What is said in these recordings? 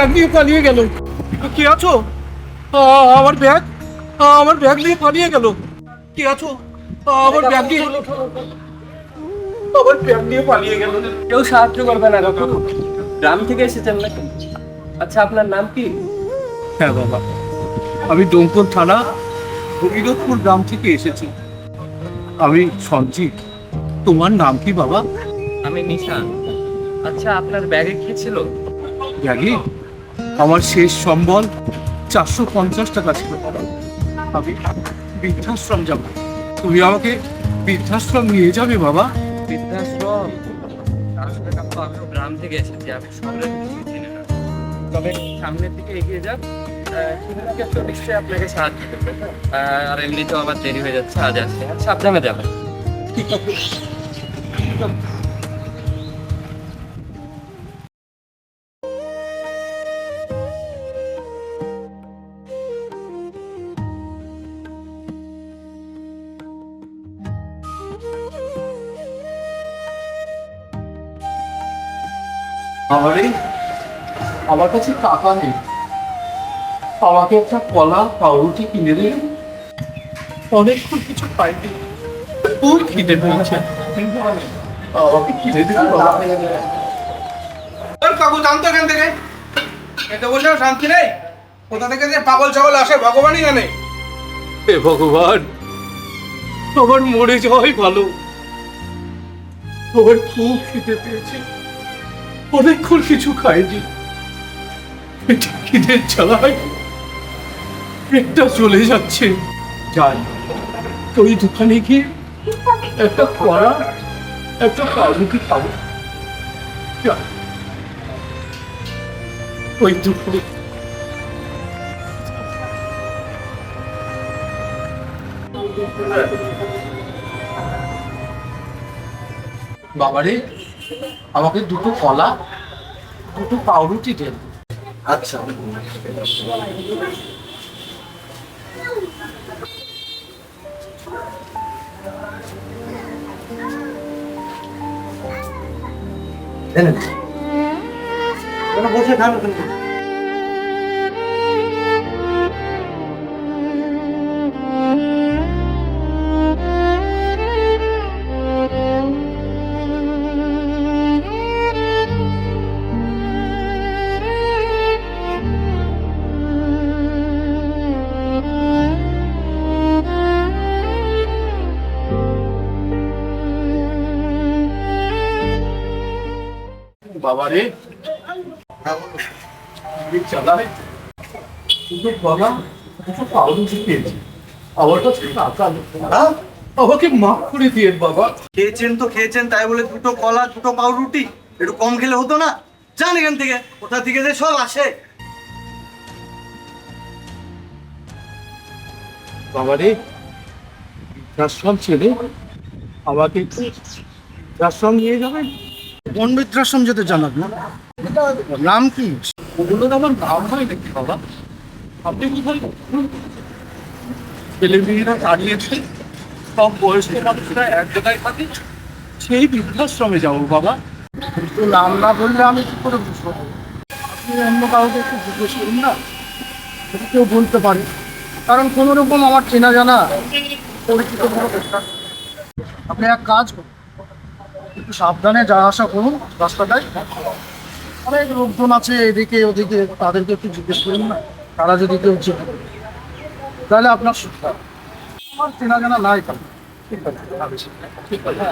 Bag নিয়ে পালিয়ে গেল। কে আছো? আমার ব্যাগ, আমার ব্যাগ নিয়ে পালিয়ে গেল। কে আছো? আমার ব্যাগ নিয়ে, আমার ব্যাগ নিয়ে পালিয়ে গেল। কেউ সাহায্য করবে না কাকু, গ্রাম থেকে এসেছেন নাকি? আচ্ছা, আপনার নাম কি? হ্যাঁ বাবা, আমি ডোমকল থানা ভগীরথপুর গ্রাম থেকে এসেছি। আমি সঞ্জিত। তোমার নাম কি বাবা? আমি নিশান। আচ্ছা, আপনার ব্যাগে কি ছিল? ব্যাগে আমার শেষ সম্বল 450 টাকা ছিল বাবা। আমি বৃদ্ধাশ্রম যাব, তুমি আমাকে বৃদ্ধাশ্রম নিয়ে যাবে বাবা? বৃদ্ধাশ্রম? আসলে কাকু, আমিও গ্রাম থেকে এসেছি, আমি শহরের কিছু চিনি না। তবে সামনের দিকে এগিয়ে যান, তো নিশ্চয়ই আপনাকে সাহায্য করবে। আর এমনিতেও আমার দেরি হয়ে যাচ্ছে, আজ আসছে। সাবধানে যাবেন। ঠিক আছে। আরে আমার কাছে টাকা নেই, আমাকে একটা কলা পাউরুটি কিনে দিন। অনেকক্ষণ কিছু পাইনি, খুব খিদে পেয়েছে, আমাকে কিনে দিন বাবা। কাকু জানতো এখান থেকে এটা বললেও শান্তি নেই। কোথা থেকে যে পাগল ছাগল আসে ভগবানই জানে। হে ভগবান, আমার মরে যাওয়াই ভালো। আমার খুব খিদে পেয়েছে, অনেকক্ষণ কিছু খাইনি, পেটে খিদের জ্বালায় পেটটা চলে যাচ্ছে। যাই ওই দোকানে গিয়ে একটা কলা, একটা পাউরুটি খাবো। যাই, ওই দুপুরে বাবারে, আমাকে দুটো কলা, দুটো পাউরুটি দেন। আচ্ছা। বসে খান। বাবারে, চালায় দুটো কলা, দুটো পাউরুটি পেয়েছি। আমার কাছে টাকা নেই। আমাকে মাফ করে দিয়ে বাবা। খেয়েছেন তো খেয়েছেন, তাই বলে দুটো কলা দুটো পাউরুটি একটু কম খেলে হতো না? যান এখান থেকে, কোথা থেকে যে সব আসে। বাবারে, বৃদ্ধাশ্রম ছেড়ে আমাকে একটু বৃদ্ধাশ্রম নিয়ে যাবেন? কোন বৃদ্ধাশ্রম যেতে জানাব না? নাম কি? ওগুলো আমার নাম হয় নাকি বাবা? আপনি কোথায় ছেলে মেয়েরা দাঁড়িয়েছে, সব বয়স্ক মানুষরা এক জায়গায় থাকে, সেই বৃদ্ধাশ্রমে যাবো বাবা। একটু নাম না বললে আমি কি করে বুঝবো? আপনি অন্য কাউকে একটু জিজ্ঞেস করুন না, যদি কেউ বলতে পারে। কারণ কোনো রকম আমার চেনা জানা পরিচিত কোনো ব্যক্তি। আপনি এক কাজ করুন, একটু সাবধানে যাওয়া আসা করুন রাস্তাটায়। অনেক লোকজন আছে এদিকে ওদিকে, তাদেরকে একটু জিজ্ঞেস করুন না, তারা যদি কেউ চেনে তাহলে আপনার সুবিধা। আমার চেনা জানা নাই তাহলে। ঠিক আছে, ঠিক আছে।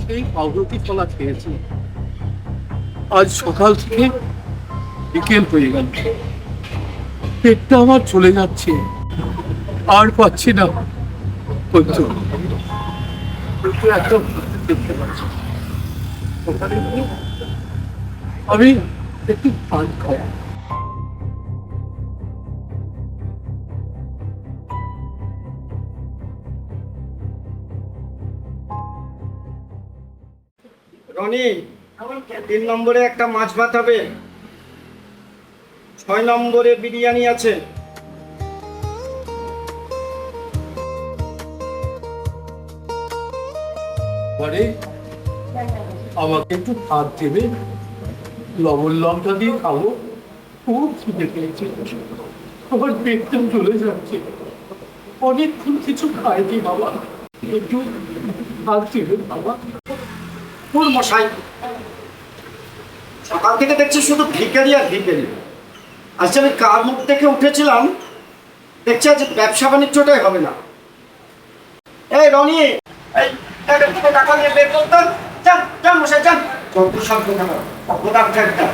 সেই পাউরুটি কলা খেয়েছি। আজ সকাল থেকে বিকেল হয়ে গেল, পেটটা আমার চলে যাচ্ছে, আর পাচ্ছি না। ওই তো, একদম দেখতে পাচ্ছি। ওখানে গিয়ে আমি একটু ভাত খাই। রনি, 3 নম্বরে একটা মাছ ভাত হবে, 6 নম্বরে বিরিয়ানি আছে। পরে আমাকে একটু ভাত দেবে, লবণ লঙ্কা দিয়ে খাবো। খুব খিদে পেয়েছে, আমার পেটটা চলে যাচ্ছে, অনেকক্ষণ কিছু খাইনি বাবা, একটু ভাত দেবে বাবা। তোর মশাই সকাল থেকে দেখছি শুধু ভিখারি আর ভিখারি। আজকে আমি কার মুখ থেকে উঠেছিলাম, দেখছি আজ ব্যবসা বাণিজ্যটাই হবে না। এই রনি, এই টাকা নিয়ে বের করতাম। যান যান মশাই যান, কত শব্দ টাকা গোদাম একটা।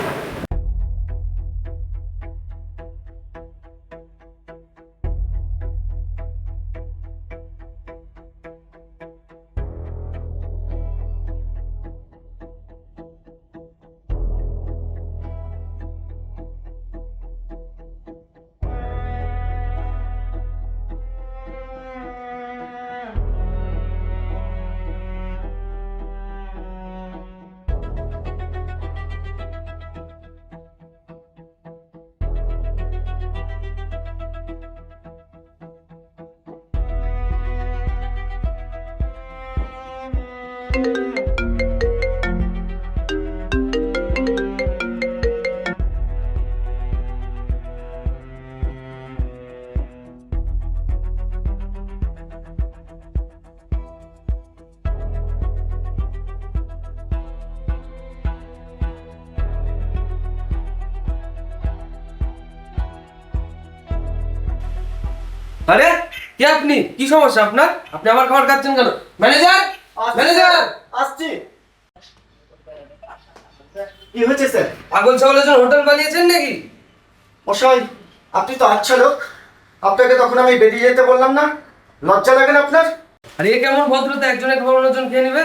আরে কে আপনি? কি সমস্যা আপনার? আপনি আমার খাবার খাচ্ছেন কেন? ম্যানেজার, ম্যানেজার, আসছি। কি হয়েছে স্যার? পাগল ছাগলের জন্য হোটেল বানিয়েছেন নাকি? মশাই আপনি তো আচ্ছা লোক, আপনাকে তখন আমি বেরিয়ে যেতে বললাম না? লজ্জা লাগে না আপনার? আর এ কেমন ভদ্রতা, একজনের খাবার অন্যজন খেয়ে নেবে?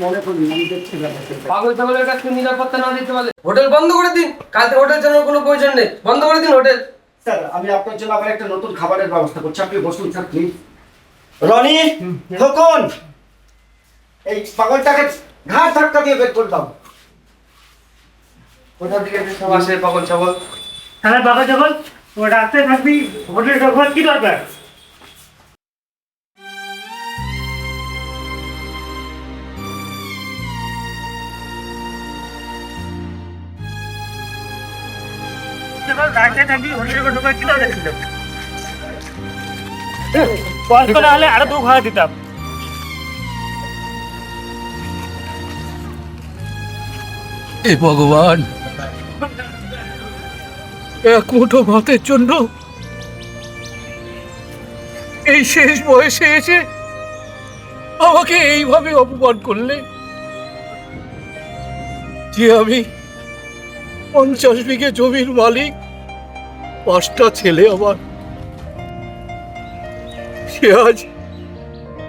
মনে করি আমি দেখছি ব্যাপারটা। পাগল ছাগলের কাছে নিরাপত্তা না দিতে পারলে হোটেল বন্ধ করে দিন। কালকে হোটেল চালানোর কোনো প্রয়োজন নেই, বন্ধ করে দিন হোটেল। স্যার আমি আপনার জন্য আবার একটা নতুন খাবারের ব্যবস্থা করছি, আপনি বসুন স্যার প্লিজ। রনি, খোকন, এই পাগলটাকে ঘাড় ধাক্কা দিয়ে বের করতাম। কোথা থেকে সব আসে পাগল ছাগল? হ্যাঁ বাবা যখন ও রাস্তায় থাকবি হোটেল ঢোকবার কি দরকার? রাস্তায় থাকবি হোটেল ঢোকবার কি দরকার ছিল? বয়স্ক না হলে আরো 2 ভাড়া দিতাম। এ ভগবান, এক মুঠো ভাতের জন্য এই শেষ বয়সে এসে আমাকে এইভাবে অপমান করলে, যে আমি 50 বিঘে জমির মালিক, 5টা ছেলে আমার, সে আজ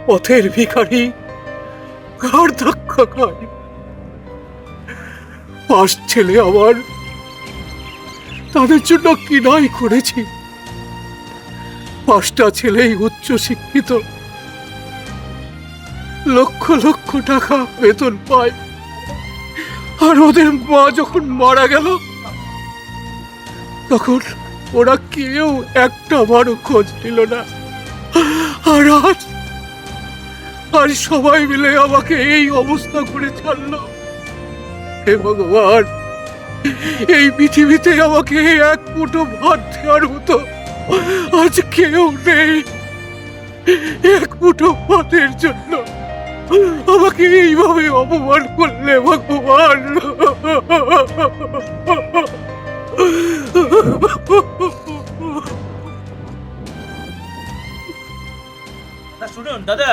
পথের ভিখারি, ঘাড় ধাক্কা খায়। 5 ছেলে আমার, তাদের জন্য কি নাই করেছি। 5টা ছেলেই উচ্চ শিক্ষিত, লক্ষ লক্ষ টাকা বেতন পায়। আর ওদের মা যখন মারা গেল, তখন ওরা কেউ একটা বারও খোঁজ নিল না। আর আজ সবাই মিলে আমাকে এই অবস্থা করে ছাড়লো। হে ভগবান, এই পৃথিবীতে আমাকে এক মুঠো ভাত দেওয়ার মতো আজ কেউ নেই। এক মুঠো ভাতের জন্য আমাকে এইভাবে অপমান করলে ভগবান। শুনুন দাদা,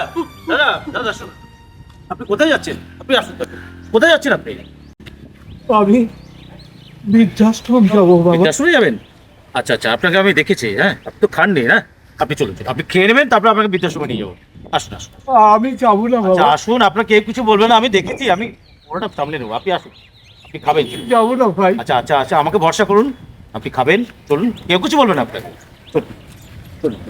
দাদা দাদা শুনুন, আপনি কোথায় যাচ্ছেন? আপনি আসুন, কোথায় যাচ্ছেন আপনি? আমি বৃদ্ধাশ্রম যাবো বাবা। বৃদ্ধাশ্রমে যাবেন? আচ্ছা আচ্ছা, আপনাকে আমি দেখেছি। হ্যাঁ, আপনি তো খাননি, হ্যাঁ? আপনি চলুন চলুন, আপনি খেয়ে নেবেন, তারপর আপনাকে বৃদ্ধাশ্রমে নিয়ে যাবো। আসুন আসুন। আমি যাবো না আচ্ছা বাবা, আসুন, আপনার কেউ কিছু বলবে না, আমি দেখেছি, আমি পুরোটা সামলে নেবো। আপনি আসুন, আপনি খাবেন। যাবো না ভাই। আচ্ছা আচ্ছা আচ্ছা, আমাকে ভরসা করুন, আপনি খাবেন, চলুন, কেউ কিছু বলবে না আপনাকে। চলুন চলুন।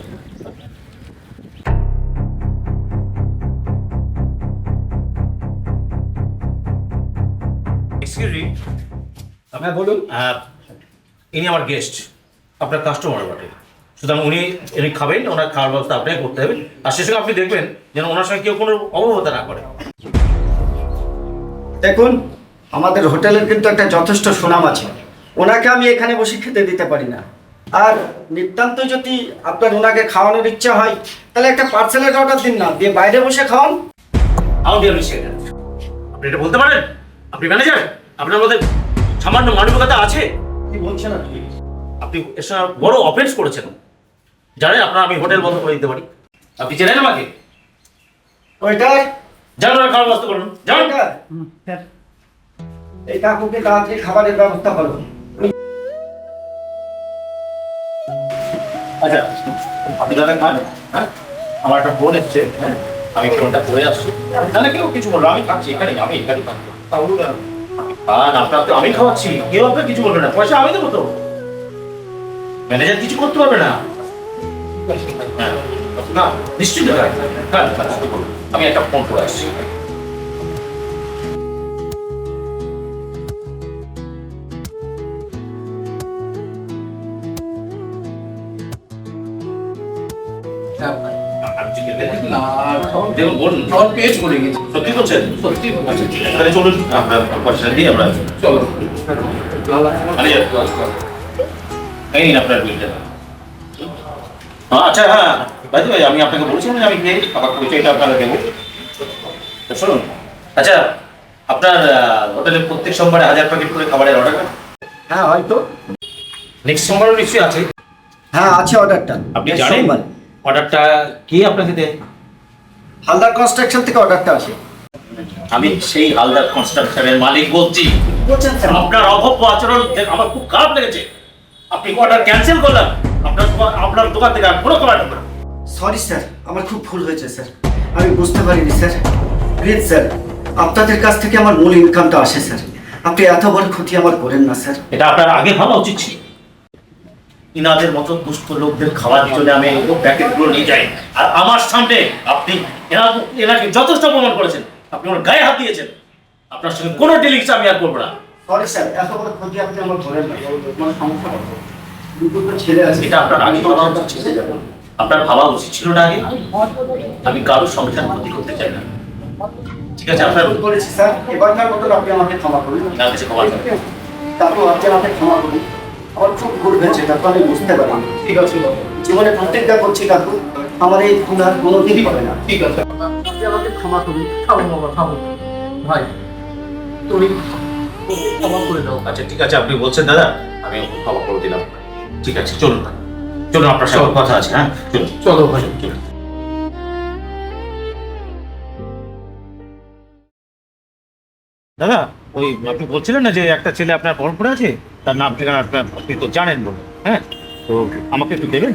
এক্সকিউজ মি, হ্যাঁ বলুন। ইনি আমার গেস্ট, আপনার কাস্টমার বটে, সুতরাং উনি খাবেন, ওনার খাওয়ার ব্যবস্থা আপনাকে করতে হবে। আর সে সঙ্গে আপনি দেখবেন যেন ওনার সঙ্গে কেউ কোনো অবহেলা না করে। দেখুন, আমাদের হোটেলের কিন্তু একটা যথেষ্ট সুনাম আছে। ওনাকে আমি এখানে বসে খেতে দিতে পারি না। আর নিতান্ত যদি আপনার ওনাকে খাওয়ানোর ইচ্ছা হয়, তাহলে একটা পার্সেলের অর্ডার দিন না, দিয়ে বাইরে বসে খাওয়ান। হাউ ডিয়ার মিস্টার, আপনি এটা বলতে পারেন? আপনি ম্যানেজার, আপনার মধ্যে সামান্য মানবিকতা আছে? কি বলছেন আপনি? আপনি এর সঙ্গে বড় অফেন্স করেছেন। জানেন আপনার আমি হোটেল বন্ধ করে দিতে পারি। আপনি চেনেন আমাকে? ওইটাই জানেন ওরা খাওয়ার ব্যবস্থা করুন, জানেন? এই কাকুকে তাড়াতাড়ি খাবারের ব্যবস্থা করো। আচ্ছা, আপনি দাদা খান। হ্যাঁ, আমার একটা ফোন এসছে, হ্যাঁ, আমি ফোনটা করে আসছি। তাহলে কেউ কিছু বলবো, আমি খাচ্ছি এখানে, আমি এখানে খাচ্ছি। খান, আমি খাওয়াচ্ছি, কেউ আপনার কিছু বলবে না, পয়সা আমি দেবো তো। ম্যানেজার কিছু করতে পারবে না। হ্যাঁ, না নিশ্চিত খান, আমি একটা ফোন করে আসছি। দেখুন বলুন, সব পেজ করে গেছি। সত্যি বলছেন? সত্যি আচ্ছা ঠিক আছে, তাহলে চলুন আপনার পয়সা দিয়ে আমরা চলো। এই নিন আপনার বিলটা। আচ্ছা হ্যাঁ, ভাই আমি আপনাকে বলছিলাম যে আমি গিয়ে আমার পরিচয়টা আপনাকে দেবো। তো শুনুন, আচ্ছা আপনার হোটেলে প্রত্যেক সোমবারে 1000 প্যাকেট করে খাবারের অর্ডার করেন? হ্যাঁ হয়তো। নেক্সট সোমবারও নিশ্চয়ই আছে। হ্যাঁ আছে অর্ডারটা। আপনি জানেন অর্ডারটা কে আপনাকে দেয়? হালদার কনস্ট্রাকশন থেকে অর্ডারটা আসে। আমি সেই হালদার কনস্ট্রাকশনের মালিক বলছি। বলছেন স্যার? আপনার অভব্য আচরণ আমার খুব খারাপ লেগেছে। আপনি অর্ডার ক্যান্সেল করলাম, আপনার দোকান থেকে আর কোনো খাবার নেবেন না। সরি স্যার, আমার খুব ভুল হয়েছে স্যার, আমি বুঝতে পারিনি স্যার। প্লিজ স্যার, আপনাদের কাছ থেকে আমার মূল ইনকামটা আসে স্যার, আপনি এত বড় ক্ষতি আমার করেন না স্যার। এটা আপনার আগে ভাবা উচিত ছিল। ইনাদের মতো দুষ্ট লোকদের খাওয়ার জন্য আমি প্যাকেটগুলো নিয়ে যাই, আর আমার সামনে আপনি এনাকে যথেষ্ট অপমান করেছেন। আপনি ওর গায়ে হাত দিয়েছেন। আপনার সঙ্গে কোনো ডিলিংস আমি আর করবো না। সরি স্যার, এত বড় ক্ষতি আপনি আমার করেন না, কোনো সমস্যা হবে। দুটো ছেলে আছে। এটা আপনার আগে ভাবা উচিত ছিল। আপনার ভাবা উচিত ছিল না আগে। আমি কারোর সংসার ক্ষতি করতে চাই না। ঠিক আছে, আপনার ভুল করেছি স্যার, এবারকার মতো আপনি আমাকে ক্ষমা করুন। এনার কাছে ক্ষমা চাই। তারপর আপনি আমাকে ক্ষমা করুন, আমার খুব ভুল হয়েছে, তারপর আমি বুঝতে পারি। ঠিক আছে, জীবনে প্রত্যেকটা করছি কাকু, আমার এই ভুল আর কোনোদিনই হবে না। ঠিক আছে, আপনি আমাকে ক্ষমা করুন। খাবো বাবা, খাবো। ভাই তুমি ক্ষমা করে দাও। আচ্ছা ঠিক আছে, আপনি বলছেন দাদা, আমি ওকে ক্ষমা করে দিলাম। ঠিক আছে, চলুন চলুন, আপনার সাথে কথা আছে। হ্যাঁ চলুন। চলো ভাই। চলুন। দাদা, ওই আপনি বলছিলেন না যে একটা ছেলে আপনার বহরমপুরে আছে, তার নাম ঠিকানা আপনি তো জানেন বলে, হ্যাঁ, তো আমাকে একটু দেবেন?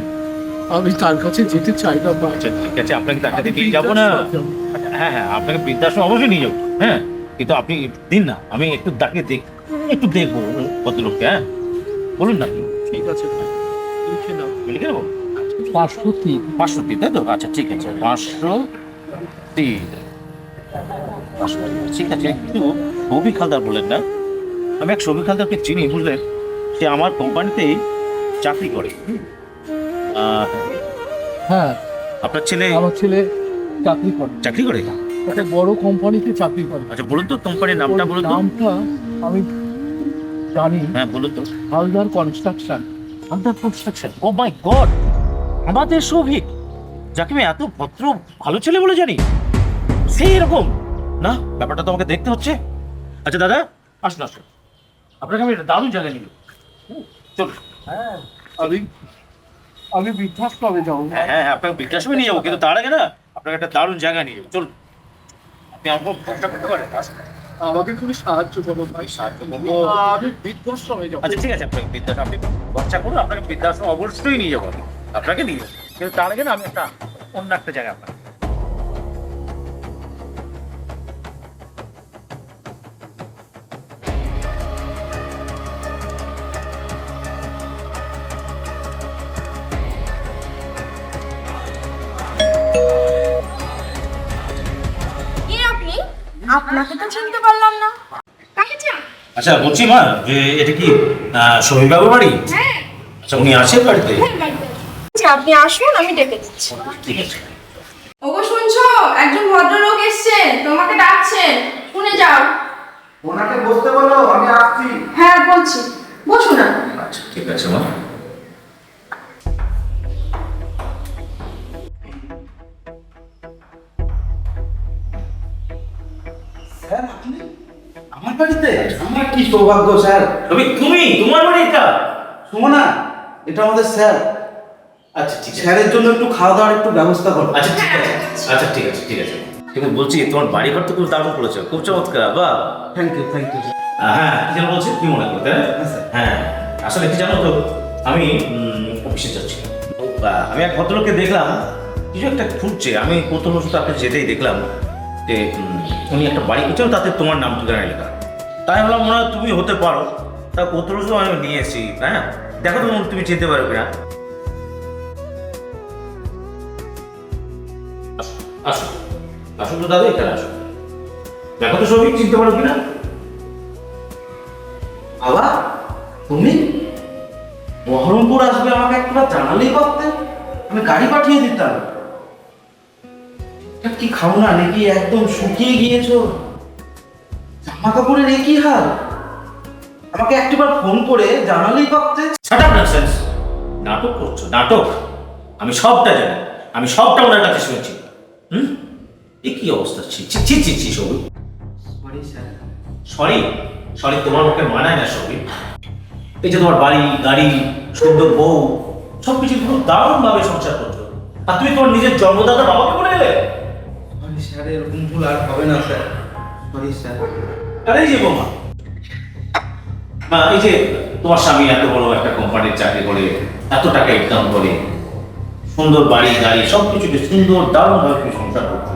আমি তার কাছে যেতে চাই না ভাই। আচ্ছা ঠিক আছে, আপনাকে তার কাছে নিয়ে যাবো না। আচ্ছা, হ্যাঁ হ্যাঁ, আপনাকে বৃদ্ধাশ্রম অবশ্যই নিয়ে যাবো, হ্যাঁ, কিন্তু আপনি দিন না, আমি একটু একটু দেখবো ভদ্রলোককে। হ্যাঁ বলুন না। ঠিক আছে ভাই, লিখে নাও। লিখে নেবো? 503। 503, তাই তো? আচ্ছা ঠিক আছে, 503। ঠিক আছে, একটু সৌভিক হালদার বলেন না? আমি এক সৌভিক হালদারকে চিনি, বুঝলেন? সে আমার কোম্পানিতেই চাকরি করে। হ্যাঁ, আপনার ছেলে আমার ছেলে চাকরি করে, চাকরি করে? একটা বড় কোম্পানিতে চাকরি করে। আচ্ছা বলুন তো, কোম্পানির নামটা বলুন তো। নামটা আমি জানি, হ্যাঁ বলুন তো। হালদার কনস্ট্রাকশন। হালদার কনস্ট্রাকশন, ও মাই গড, আমাদের সৌভিক, যাকে আমি এত ভদ্র ভালো ছেলে বলে জানি, সেই এরকম না? ব্যাপারটা তো আমাকে দেখতে হচ্ছে। আচ্ছা দাদা, আসুন আসুন, আপনাকে আমি একটা দারুণ জায়গায় নিল। চলুন। হ্যাঁ, আমি বৃদ্ধাশ্রমে যাবো। হ্যাঁ হ্যাঁ, আপনাকে বৃদ্ধাশ্রমে নিয়ে যাবো, কিন্তু তার আগে না আপনাকে একটা দারুণ জায়গা নিয়ে যাবো। চলুন। আপনি আমাকে ভরসা করতে পারেন? আসুন। আমাকে খুবই সাহায্য করো ভাই। সাহায্য করবো। আমি বৃদ্ধাশ্রমে যাবো। আচ্ছা ঠিক আছে, আপনাকে বৃদ্ধাশ্রম আপনি ভরসা করুন, আপনাকে বৃদ্ধাশ্রম অবশ্যই নিয়ে যাবো আমি। আপনাকে নিয়ে যাবো, কিন্তু তার আগে না আমি অন্য একটা জায়গায় আপনার কে আপনি? আপনাকে তো চিনতে পারলাম না। কাকে চান? আচ্ছা বলছি মা, যে এটা কি সমীর বাবুর বাড়ি? হ্যাঁ, আচ্ছা উনি আছেন বাড়িতে? হ্যাঁ, বাড়িতে আছি। আচ্ছা, আপনি আসুন, আমি ডেকে দিচ্ছি। ঠিক আছে। ওগো শুনছো? একজন ভদ্রলোক এসেছেন, তোমাকে ডাকছেন। শুনে যাও। ওনাকে বসতে বলো, আমি আসছি। হ্যাঁ, বলছি। বসুন না। আচ্ছা ঠিক আছে মা। স্যার আপনি আমার বাড়িতে? আমার কি সৌভাগ্য স্যার। রবি তুমি, তোমার বাড়ি এটা? শোনো না, এটা আমাদের স্যার। আচ্ছা ঠিক আছে। স্যারের জন্য একটু খাওয়া দাওয়ার একটু ব্যবস্থা করো। আচ্ছা ঠিক আছে, আচ্ছা ঠিক আছে, ঠিক আছে। কিন্তু বলছি তোমার বাড়ি ঘর তো খুব দারুণ করেছো, খুব চমৎকার। বাহ। Thank you. হ্যাঁ কি যেন বলছি, কি মনে করতে? হ্যাঁ আসলে কি জানো তো, আমি অফিসে যাচ্ছি। আমি এক ভদ্রলোককে দেখলাম কিছু একটা খুঁজছে। আমি কৌতূহলবশত আপনি যেতেই দেখলাম যে উনি একটা বাড়ি করছেন, তাতে তোমার নাম ঠিকানা লেখা। তাই ভাবলাম মনে হয় তুমি হতে পারো, তা কৌতূহলবশত আমি নিয়ে এসেছি। হ্যাঁ দেখো তো তুমি চিনতে পারো কিনা। আসুন আসুন তো দাদা, এখানে আসুন, দেখো তো সবই চিনতে পারো কিনা। বাবা তুমি বহরমপুর আসবে, আমাকে একবার জানালেই পারতে, আমি গাড়ি পাঠিয়ে দিতাম। এটা কি খাও না নাকি একদম শুকিয়ে গিয়েছো? জামা কাপড়ের একই হাল। আমাকে একটিবার ফোন করে জানালেই পারতে। Shut up nonsense. নাটক করছো, নাটক। আমি সবটা জানি, আমি সবটা ওনার কাছে শুনেছি। এ কি অবস্থা? ছি ছি ছি ছি ছি সবই। Sorry sir. সরি সরি তোমার মুখে মানায় না সবই। এই যে তোমার বাড়ি গাড়ি সুন্দর বউ সবকিছু পুরো দারুণ ভাবে সংসার করছো, আর তুমি তোমার নিজের জন্মদাতা বাবাকে বলে এলে। সরি স্যার, এরকম ভুল আর হবে না স্যার। Sorry sir. আরে এই যে বৌমা, মা এই যে তোমার স্বামী এত বড় একটা কোম্পানির চাকরি করে, এত টাকা ইনকাম করে, সুন্দর বাড়ি গাড়ি সবকিছুকে সুন্দর দারুণ ভাবে তুমি সংসার করছো,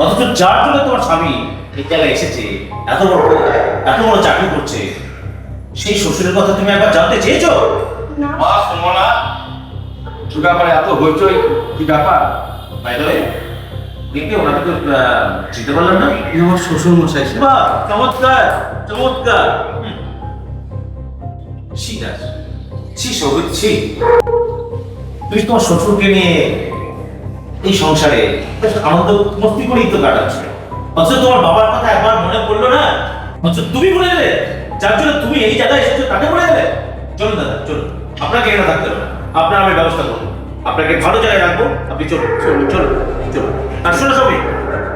অথচ যার জন্য তোমার স্বামী এই জায়গায় এসেছে, এত বড় চাকরি করছে, সেই শ্বশুরের কথা তুমি একবার জানতে চেয়েছো? না। মা শোনো না, কি ব্যাপারে এত হইচই? কি ব্যাপার? বাইরে দেখে ওনাকে তো চিনতে পারলাম না। এই আমার শ্বশুর মশাই স্যার। বাহ চমৎকার চমৎকার। ঠিক আছে, ছি সৌভিক ছি। তুমি তোমার শ্বশুরকে নিয়ে এই সংসারে বেশ আনন্দ মস্তি করেই তো কাটাচ্ছ, অথচ তোমার বাবার কথা একবার মনে পড়লো না, অথচ তুমি বলে গেলে যার জন্য তুমি এই জায়গায় এসেছো তাকে বলে গেলে। চলুন দাদা চলুন, আপনাকে এখানে থাকতে হবে না, আপনার আমি ব্যবস্থা করবো, আপনাকে ভালো জায়গায় রাখবো। আপনি চলুন চলুন চলুন চলুন। আর শোনো সবই,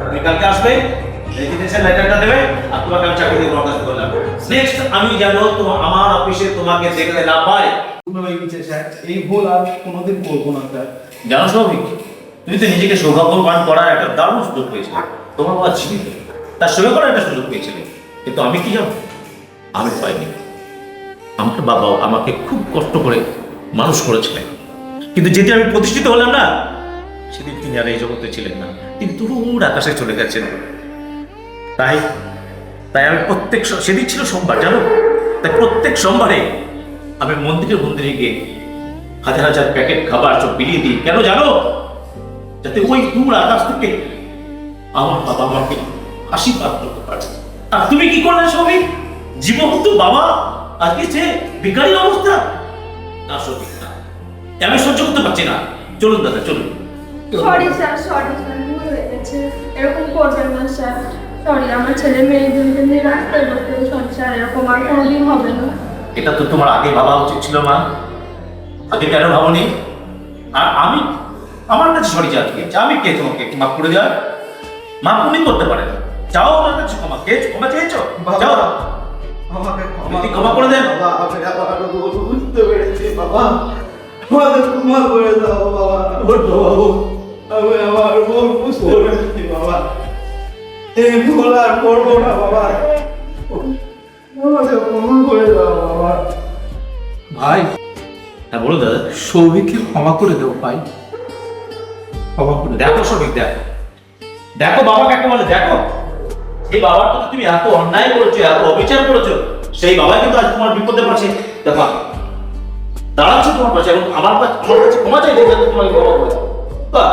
তুমি কালকে আসবে, রেজিগনেশন লেটারটা দেবে, আর তোমাকে আমি চাকরি দিয়ে বরখাস্ত করলাম। নেক্সট আমি যেন আমার অফিসে তোমাকে দেখতে না পাই। ভুল হয়ে গেছে স্যার, এই ভুল আর কোনোদিন করবো না স্যার। জানো সৌভিক, তুমি তো নিজেকে সৌভাগ্যবান করার একটা দারুণ সুযোগ পেয়েছিলে, তোমার বাবা ছিল, তার সঙ্গে করার একটা সুযোগ পেয়েছিলে, কিন্তু আমি কি জানো, আমি পাইনি। আমার বাবা আমাকে খুব কষ্ট করে মানুষ করেছিলেন, কিন্তু যেদিন আমি প্রতিষ্ঠিত হলাম না, সেদিন তিনি আর এই জগতে ছিলেন না, তিনি দূর আকাশে চলে গেছেন। তাই তাই আমি সেদিন ছিল সোমবার জানো, তাই প্রত্যেক সোমবারে আমি মন্দিরে গিয়ে হাজার হাজার প্যাকেট খাবার সব বিলিয়ে দিই। কেন জানো? যাতে ওই দূর আকাশ থেকে আমার বাবা আমাকে আশীর্বাদ করতে পারে। আর তুমি কি করলে সৌভিক? জীবন্ত বাবা আজকে যে বেকারি অবস্থা, না সৌভিক না, আমি সহ্য করতে পারছি না। চলুন দাদা চলুন। সরি স্যার, ভুল হয়ে গেছে। এরকম করবেন না স্যার। সরি, আমার ছেলে মেয়ে দুজন নিয়ে রাস্তায় বসে সংসার, এরকম আর কোনোদিন হবে না। এটা তো তোমার আগে ভাবা উচিত ছিল মা, আগে কেন ভাবনি? আর আমার কাছে সরি যা কি, আমি কে তোমাকে মাফ করে দেওয়ার? মাফ উনি করতে পারেন, যাও আমার কাছে ক্ষমা চেয়েছো, যাও আমাকে ক্ষমা করে দেন। বাবা, আমি আবার বুঝতে পেরেছি বাবা, আমাকে ক্ষমা করে দাও বাবা। ওঠো বাবু, আমি আমার ভুল বুঝতে পেরেছি বাবা। এই ভুল আর করবো না বাবা, আমাকে ক্ষমা করে দাও বাবা। ভাই, হ্যাঁ বলো দাদা। সৌভিককে ক্ষমা করে দেবো ভাই, ক্ষমা করে দেবো। দেখো সবিক, দেখো দেখো বাবাকে একটা বলে দেখো, এই বাবার প্রতি তুমি এত অন্যায় করেছো, এত অবিচার করেছো, সেই বাবাই কিন্তু আজ তোমার বিপদে পড়েছে। দেখো দাঁড়াচ্ছে তোমার পাশে এবং আমার কাছে ক্ষমা চাইছে যাতে তোমাকে ক্ষমা করে দাও। বাহ,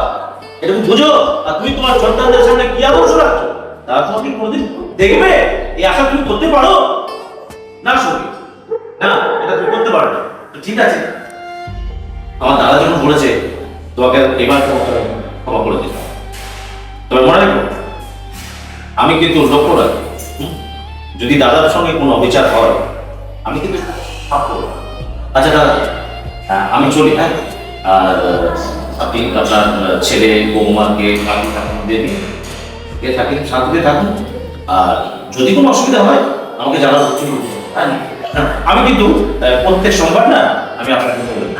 এটা তুমি বুঝো। আর তুমি তোমার সন্তানদের সামনে কি আদর্শ রাখছো, তারা তোমাকে কোনোদিন দেখবে, এই আশা তুমি করতে পারো না সবিক? না, এটা তুমি করতে পারো না। তো ঠিক আছে, আমার দাদা যখন বলেছে তোমাকে এবার ক্ষমা করে দিতে, তবে মনে রাখো আমি কিন্তু লক্ষ্য রাখি, যদি দাদার সঙ্গে কোনো অবিচার হয় আমি কিন্তু মাফ করবো। আচ্ছা দাদা, আমি চলি, হ্যাঁ? আর আপনি আপনার ছেলে বৌমাকে বাকি থাকুন দিয়ে দিন, কে থাকেন শান্তিতে থাকুন। আর যদি কোনো অসুবিধা হয় আমাকে জানাবো, হ্যাঁ? আমি কিন্তু প্রত্যেক সোমবার না আমি আপনাকে বলে দেবো।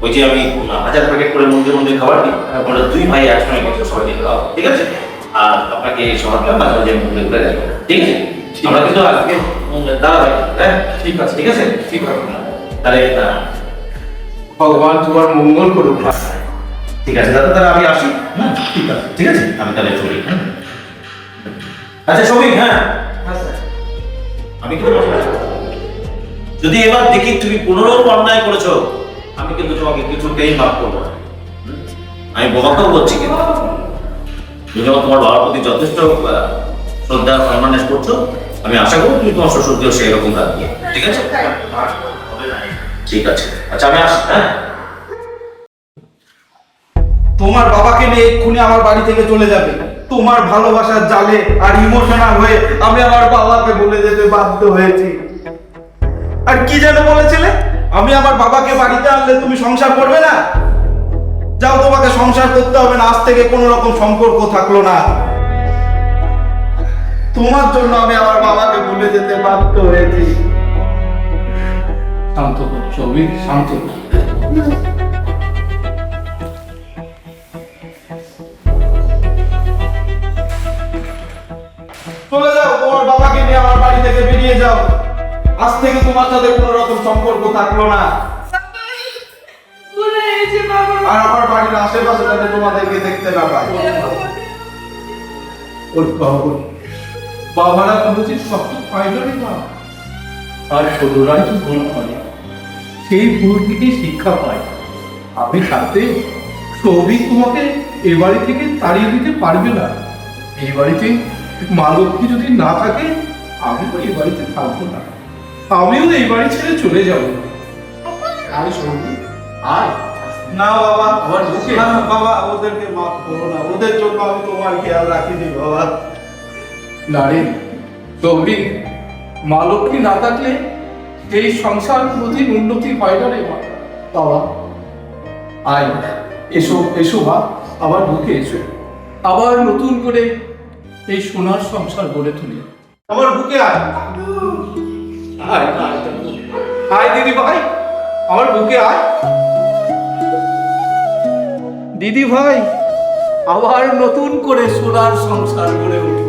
ওই যে আমি 1000 প্যাকেট করে মন্দির মন্দির খাবার দিই, ওটা 2 ভাই একসঙ্গে কিন্তু সবাই খাওয়া, ঠিক আছে? আর আপনাকে সবাইকে মাঝে মাঝে মন্দির করে দেবো, ঠিক আছে? আমরা কিন্তু আজকে দাঁড়া ভাই, হ্যাঁ ঠিক আছে, ঠিক আছে, ঠিক আছে। তাহলে ভগবান তোমার মঙ্গল করুক ভাই। ঠিক আছে দাদা, তাহলে আমি আসি। হ্যাঁ ঠিক আছে, ঠিক আছে, আমি তাহলে চলি। আচ্ছা সবিক, হ্যাঁ আমি কিন্তু যদি এবার দেখি তুমি কোনোরকম অন্যায় করেছো, আমি কিন্তু তোমাকে কিছুতেই মাফ করবো না। আমি বোমাকেও বলছি, কিন্তু তুমি যখন তোমার বাবার প্রতি যথেষ্ট শ্রদ্ধা সম্মানের করছো, আমি আশা করি তুমি তোমার শ্বশুরকেও সেই রকম রাখবে, ঠিক আছে? ঠিক আছে, আচ্ছা আমি আসি, হ্যাঁ? তোমার বাবাকে নিয়ে এক্ষুনি আমার বাড়ি থেকে চলে যাবে। তোমার ভালোবাসার জালে আর ইমোশনাল হয়ে আমি আমার বাবাকে বলে যেতে বাধ্য হয়েছি। আর কি যেন বলেছিলে, আমি আমার বাবাকে বাড়িতে আনলে তুমি সংসার করবে না? যাও, তোমাকে সংসার করতে হবে না, আজ থেকে কোনো রকম সম্পর্ক থাকলো না। তোমার জন্য আমি আমার বাবাকে বলে যেতে বাধ্য হয়েছি। শান্ত হো সৌভিক, শান্ত হো। চলে যাও, তোমার বাবাকে নিয়ে আমার বাড়ি থেকে বেরিয়ে যাও। আজ থেকে তোমার সাথে কোনো রকম সম্পর্ক থাকলো না। ভুলে গেছি বাবা। আর আমার বাড়ির আশেপাশে যাতে তোমাদেরকে দেখতে না পাই। ওর বাবা, বাবারা কোনোদিন শক্ত হয় না রে মা, আর ছোটরাই তো ভুল করে, সেই ভুল থেকে শিক্ষা পায়। আমি থাকতে সৌভিক তোমাকে এ বাড়ি থেকে তাড়িয়ে দিতে পারবে না। এই বাড়িতে মা লক্ষ্মী যদি না থাকে, আমি তো এই বাড়িতে থাকবো না, আমিও এই বাড়ি ছেড়ে চলে যাবো। আয় সৌভিক, আয়। না বাবা, আমার বুকে না বাবা, ওদেরকে মাফ করো না, ওদের জন্য আমি তোমার খেয়াল রাখিনি বাবা। না রে সৌভিক, মা লক্ষ্মী না থাকলে এই সংসার কোনোদিন উন্নতি হয় না রে মা। বাবা আয়, এসো এসো মা, আবার বুকে এসো, আবার নতুন করে এই সোনার সংসার গড়ে তুলি। আমার বুকে আয়। আয় আয় আয় দিদি ভাই, আমার বুকে আয়। দিদি ভাই, আবার নতুন করে সোনার সংসার গড়ে উঠবে।